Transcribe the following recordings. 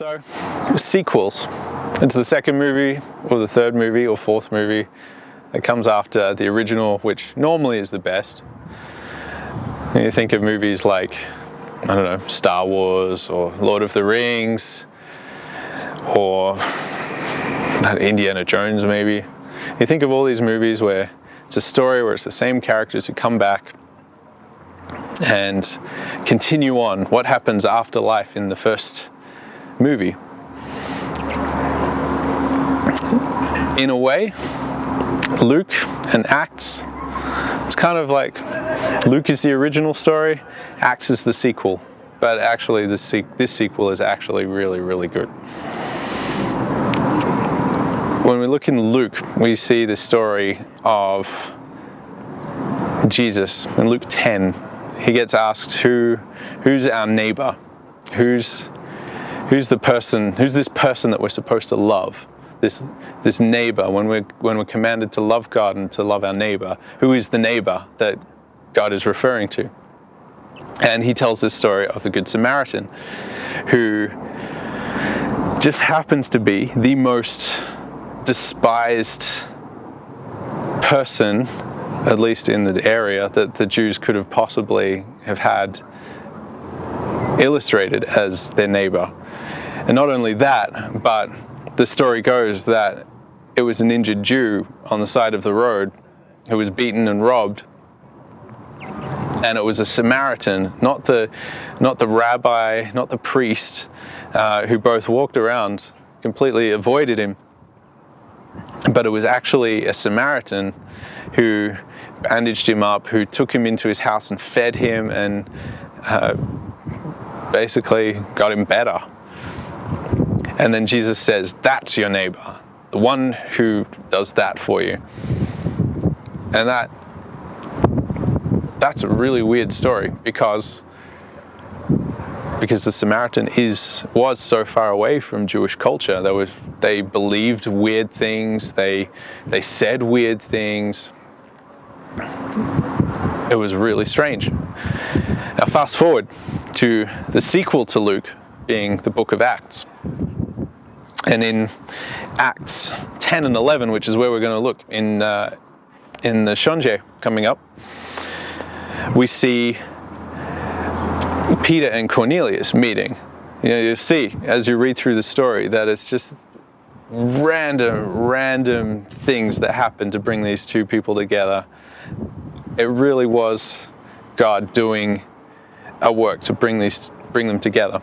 So, sequels. It's the second movie, or the third movie, or fourth movie that comes after the original, which normally is the best. And you think of movies like, I don't know, Star Wars, or Lord of the Rings, or Indiana Jones maybe. You think of all these movies where it's a story where it's the same characters who come back and continue on what happens after life in the first movie. In a way, Luke and Acts, it's kind of like Luke is the original story, Acts is the sequel, but actually this sequel is actually really, really good. When we look in Luke, we see the story of Jesus. In Luke 10, he gets asked, who's our neighbor? Who's this person that we're supposed to love? This neighbor, when we're commanded to love God and to love our neighbor, who is the neighbor that God is referring to? And he tells this story of the Good Samaritan, who just happens to be the most despised person, at least in the area, that the Jews could have possibly have had illustrated as their neighbor. And not only that, but the story goes that it was an injured Jew on the side of the road who was beaten and robbed, and it was a Samaritan, not the rabbi, not the priest, who both walked around, completely avoided him, but it was actually a Samaritan who bandaged him up, who took him into his house and fed him and basically got him better. And then Jesus says, that's your neighbor, the one who does that for you. And that's a really weird story because the Samaritan was so far away from Jewish culture. They believed weird things, they said weird things. It was really strange. Now fast forward to the sequel to Luke, being the book of Acts. And in Acts 10 and 11, which is where we're going to look in the Shonje coming up, we see Peter and Cornelius meeting. You see, as you read through the story, that it's just random things that happen to bring these two people together. It really was God doing a work to bring them together.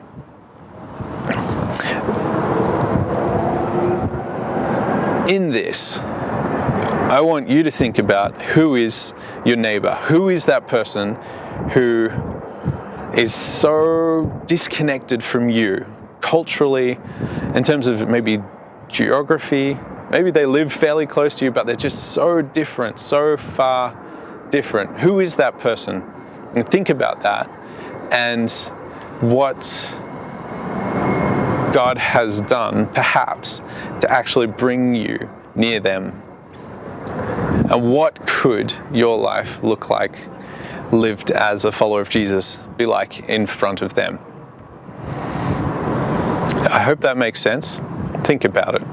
In this, I want you to think about who is your neighbor. Who is that person who is so disconnected from you culturally, in terms of maybe geography? Maybe they live fairly close to you, but they're just so different, so far different. Who is that person? And think about that and what God has done, perhaps, to actually bring you near them. And what could your life look like, lived as a follower of Jesus, be like in front of them? I hope that makes sense. Think about it.